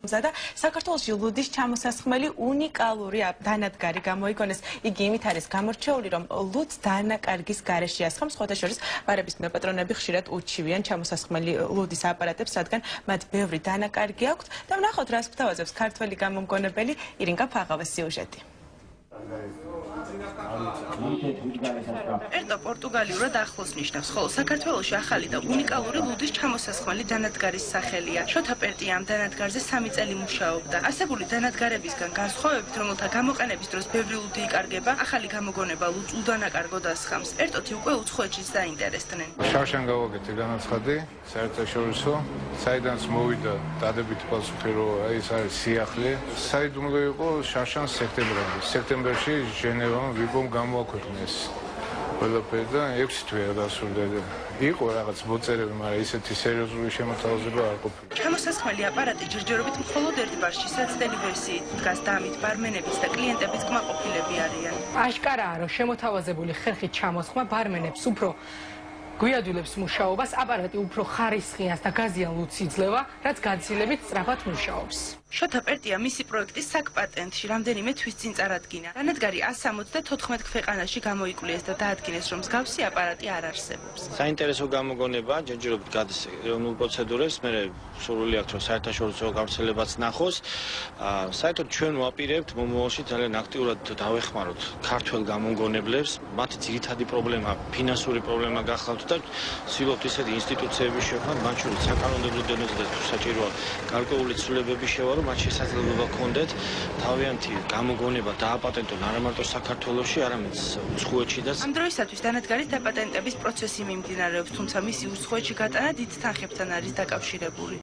და საქართველოში ლუდის ჩამოსასხმელი უნიკალური დანადგარი გამოიგონეს. იგი იმით არის გამორჩეული, რომ ლუდს დანაკარგის გარეშე ასხამს, სხვათა შორის ბარების მეპატრონები ხშირად უჩივიან ჩამოსასხმელი ლუდის აპარატებს, რადგან მათ ბევრი დანაკარგი აქვთ და ვნახოთ, რას გვთავაზობს ქართველი გამომგონებელი ირინკა ფაღავას სიუჟეტი. ერტო პორტუგალიურად ახლოს ნიშნავს, ხოლო საქართველოში ახალი და უნიკალური ლუდის ჩამოსასხმელი დანადგარის სახელია. შოთა პერტია ამ დანადგარზე 3 წელი მუშაობდა. ასებული დანადგარებისგან განსხვავებით, რომელთა გამოყენების დროს ბევრი ლუდი იკარგება, ახალი გამოგონება ლუდს უდანაკარგოდ ასხამს. ერტოთი უკვე უცხოეთშიც დაინტერესდნენ. შავშან გავაკეთე განაცხადი, საერთაშორისო, საიდანაც მოვიდა დადებითი პასუხი, რომ ეს არის სიახლე. საიდუმლო იყო შავშან სექტემბერში ჟენევამ ვიპომ გამოაქვეყნეს ყველაფერი და 6 თვე დასრულდა. იყო რაღაც მოწერები, მაგრამ ისეთი სერიოზული შემოთავაზება არ ყოფილა. ჩამოსასხმელი აპარატი ჯერჯერობით მხოლოდ ერთ ბარში საცდელი ვერსიით დგას და ამით ბარმენებიც და კლიენტებიც კმაყოფილები არიან. აშკარაა, რომ შემოთავაზებული ხერხით ჩამოსხმა ბარმენებს უფრო გვიადვილებს მუშაობას, აპარატი უფრო ხარისხიანს და გაზიან ლუდს იძლევა, რაც განცილებით სწრაფად მუშაობს. შოთა პერტია მისი პროექტის საკპატენტში რამდენიმე თვის წინ წარადგინა. დანადგარი 174 ქვეყანაში გამოიკვლიეს და დაადგინეს, რომ მსგავსი აპარატი არ არსებობს. საინტერესო გამოგონება, ჯერჯერობით გადის ეროვნულ პროცედურებს, მე სურვილი აქვს, რომ საერთაშორისო გავრცელებაც ნახოს. საერთოდ ჩვენ ვაპირებთ მომავალში ძალიან აქტიურად დავეხმაროთ ქართველ გამოგონებლებს, მათი ძირითადი პრობლემა, ფინანსური პრობლემა გახლავთ და ვცდილობთ ისეთი ინსტიტუციების შექმნა, მათ შორის საკანონმდებლო დონეზე და საჭიროა გარკვეული ცვლილებების შევა, მათ შესაძლებლობა ჰქონდეთ თავიანთი გამოგონება დააპატენტონ არა მარტო საქართველოში, არამედ უცხოეთშიც. ამ დროისათვის დანადგარის დაპატენტების პროცესი მიმდინარეობს, თუმცა მისი უცხოეთში გატანა დიდ თანხებთან არის დაკავშირებული.